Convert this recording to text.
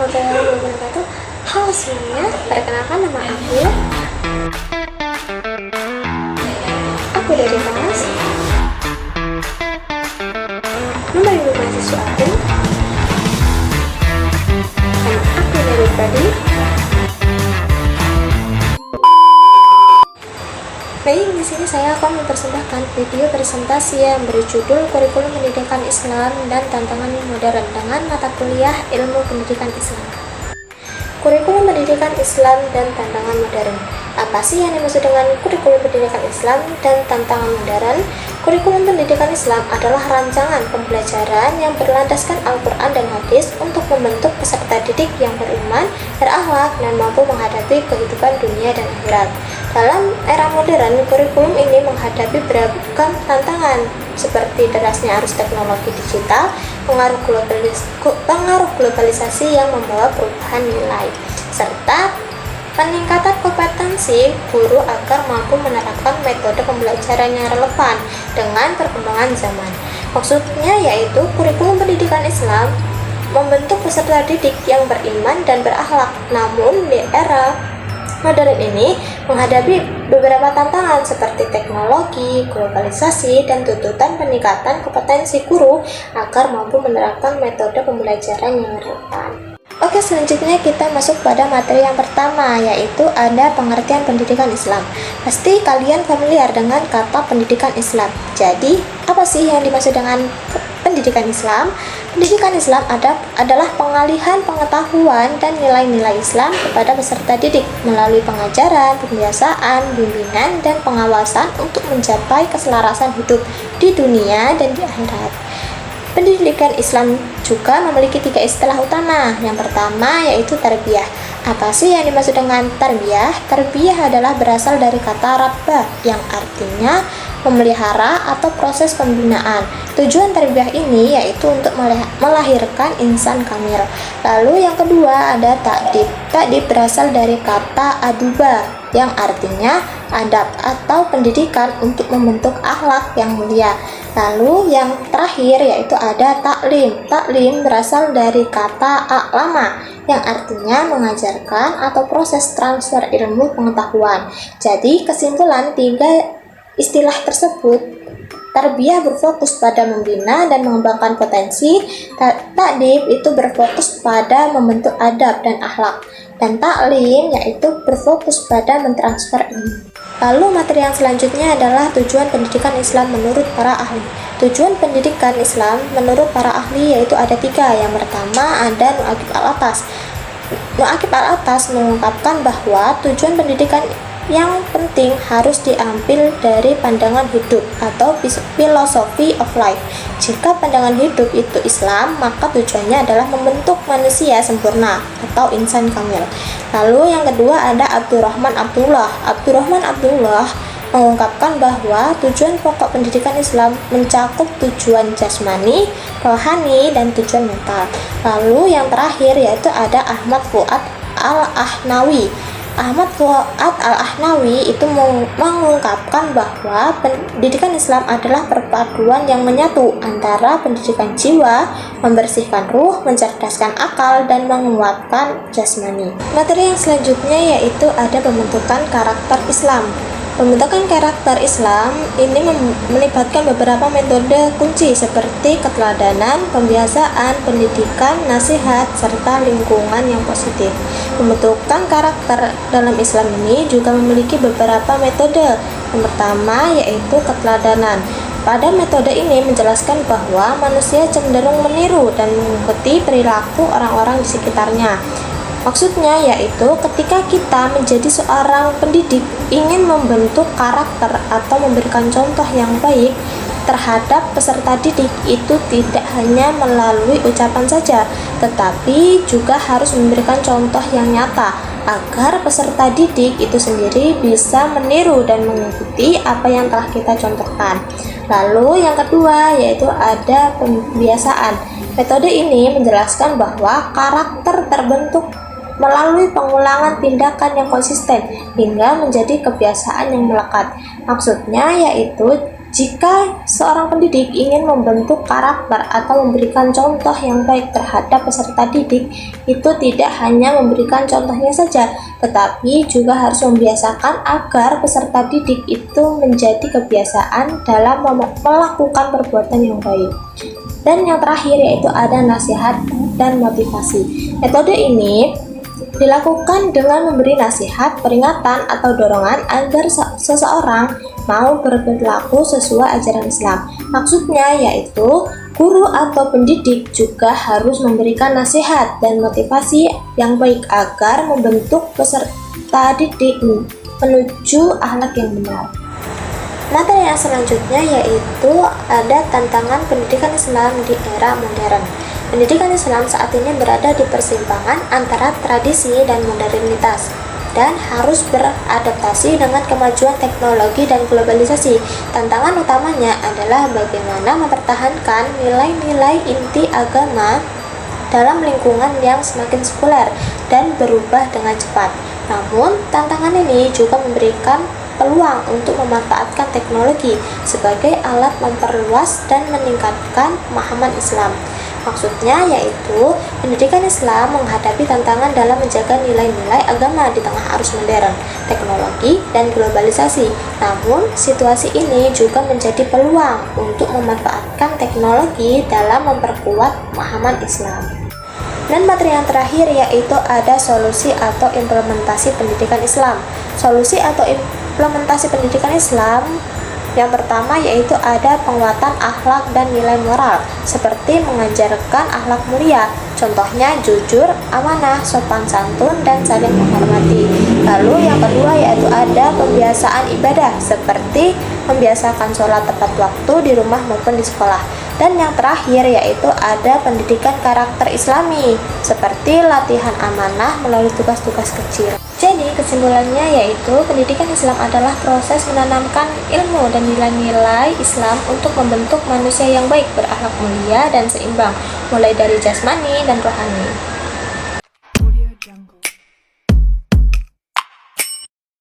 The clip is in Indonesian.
warahmatullahi wabarakatuh. Halo semuanya, perkenalkan nama aku dari kelas nomor 5 mahasiswa aku. Dan aku dari tadi. Baik, di sini saya akan mempersembahkan video presentasi yang berjudul Kurikulum Pendidikan Islam dan Tantangan Modern dengan mata kuliah Ilmu Pendidikan Islam. Kurikulum Pendidikan Islam dan Tantangan Modern. Apa sih yang dimaksud dengan kurikulum pendidikan Islam dan tantangan modern? Kurikulum pendidikan Islam adalah rancangan pembelajaran yang berlandaskan Al-Quran dan Hadis untuk membentuk peserta didik yang beriman, berakhlak, dan mampu menghadapi kehidupan dunia dan akhirat. Dalam era modern, kurikulum ini menghadapi beragam tantangan seperti derasnya arus teknologi digital, pengaruh globalisasi yang membawa perubahan nilai, serta peningkatan kompetensi guru agar mampu menerapkan metode pembelajaran yang relevan dengan perkembangan zaman. Maksudnya yaitu kurikulum pendidikan Islam membentuk peserta didik yang beriman dan berakhlak. Namun di era modern ini menghadapi beberapa tantangan seperti teknologi, globalisasi, dan tuntutan peningkatan kompetensi guru agar mampu menerapkan metode pembelajaran yang relevan. Oke, selanjutnya kita masuk pada materi yang pertama, yaitu ada pengertian pendidikan Islam. Pasti kalian familiar dengan kata pendidikan Islam. Jadi, apa sih yang dimaksud dengan pendidikan Islam? Pendidikan Islam adalah pengalihan pengetahuan dan nilai-nilai Islam kepada peserta didik melalui pengajaran, pembiasaan, bimbingan, dan pengawasan untuk mencapai keselarasan hidup di dunia dan di akhirat. Pendidikan Islam juga memiliki 3 istilah utama. Yang pertama yaitu tarbiyah. Apa sih yang dimaksud dengan tarbiyah? Tarbiyah adalah berasal dari kata rabbah yang artinya memelihara atau proses pembinaan. Tujuan tarbiyah ini yaitu untuk melahirkan insan kamil. Lalu yang kedua ada ta'dib. Ta'dib berasal dari kata aduba yang artinya adab atau pendidikan untuk membentuk akhlak yang mulia. Lalu yang terakhir yaitu ada taklim. Taklim berasal dari kata a'lama yang artinya mengajarkan atau proses transfer ilmu pengetahuan. Jadi kesimpulan 3 istilah tersebut, tarbiyah berfokus pada membina dan mengembangkan potensi, ta'dib itu berfokus pada membentuk adab dan akhlak, dan taklim yaitu berfokus pada mentransfer ilmu. Lalu materi yang selanjutnya adalah tujuan pendidikan Islam menurut para ahli. Tujuan pendidikan Islam menurut para ahli yaitu ada 3. Yang pertama ada Nu'aqib al-Atas. Nu'aqib al-Atas mengungkapkan bahwa tujuan pendidikan yang penting harus diambil dari pandangan hidup atau philosophy of life. Jika pandangan hidup itu Islam, maka tujuannya adalah membentuk manusia sempurna atau insan kamil. Lalu yang kedua ada Abdurrahman Abdullah. Abdurrahman Abdullah mengungkapkan bahwa tujuan pokok pendidikan Islam mencakup tujuan jasmani, rohani, dan tujuan mental. Lalu yang terakhir yaitu ada Ahmad Fuad al-Ahnawi. Ahmad Fuad al-Ahnawi itu mengungkapkan bahwa pendidikan Islam adalah perpaduan yang menyatu antara pendidikan jiwa, membersihkan ruh, mencerdaskan akal, dan menguatkan jasmani. Materi yang selanjutnya yaitu ada pembentukan karakter Islam. Pembentukan karakter Islam ini melibatkan beberapa metode kunci seperti keteladanan, pembiasaan, pendidikan, nasihat, serta lingkungan yang positif. Pembentukan karakter dalam Islam ini juga memiliki beberapa metode. Yang pertama yaitu keteladanan. Pada metode ini menjelaskan bahwa manusia cenderung meniru dan mengikuti perilaku orang-orang di sekitarnya. Maksudnya yaitu ketika kita menjadi seorang pendidik ingin membentuk karakter atau memberikan contoh yang baik terhadap peserta didik, itu tidak hanya melalui ucapan saja, tetapi juga harus memberikan contoh yang nyata agar peserta didik itu sendiri bisa meniru dan mengikuti apa yang telah kita contohkan. Lalu yang kedua yaitu ada pembiasaan. Metode ini menjelaskan bahwa karakter terbentuk melalui pengulangan tindakan yang konsisten hingga menjadi kebiasaan yang melekat. Maksudnya yaitu Jika seorang pendidik ingin membentuk karakter atau memberikan contoh yang baik terhadap peserta didik, itu tidak hanya memberikan contohnya saja, tetapi juga harus membiasakan agar peserta didik itu menjadi kebiasaan dalam melakukan perbuatan yang baik. Dan yang terakhir yaitu ada nasihat dan motivasi. Metode ini dilakukan dengan memberi nasihat, peringatan, atau dorongan agar seseorang mau berperilaku sesuai ajaran Islam. Maksudnya yaitu guru atau pendidik juga harus memberikan nasihat dan motivasi yang baik agar membentuk peserta didik menuju akhlak yang benar. Materi yang selanjutnya yaitu ada tantangan pendidikan Islam di era modern. Pendidikan Islam saat ini berada di persimpangan antara tradisi dan modernitas dan harus beradaptasi dengan kemajuan teknologi dan globalisasi. Tantangan utamanya adalah bagaimana mempertahankan nilai-nilai inti agama dalam lingkungan yang semakin sekuler dan berubah dengan cepat. Namun, tantangan ini juga memberikan peluang untuk memanfaatkan teknologi sebagai alat memperluas dan meningkatkan pemahaman Islam. Maksudnya yaitu pendidikan Islam menghadapi tantangan dalam menjaga nilai-nilai agama di tengah arus modern, teknologi, dan globalisasi. Namun, situasi ini juga menjadi peluang untuk memanfaatkan teknologi dalam memperkuat pemahaman Islam. Dan materi yang terakhir yaitu ada solusi atau implementasi pendidikan Islam. Solusi atau implementasi pendidikan Islam yang pertama yaitu ada penguatan akhlak dan nilai moral, seperti mengajarkan akhlak mulia, contohnya jujur, amanah, sopan santun, dan saling menghormati. Lalu yang kedua yaitu ada pembiasaan ibadah, seperti membiasakan sholat tepat waktu di rumah maupun di sekolah. Dan yang terakhir yaitu ada pendidikan karakter Islami, seperti latihan amanah melalui tugas-tugas kecil. Jadi kesimpulannya yaitu pendidikan Islam adalah proses menanamkan ilmu dan nilai-nilai Islam untuk membentuk manusia yang baik, berakhlak mulia dan seimbang, mulai dari jasmani dan rohani.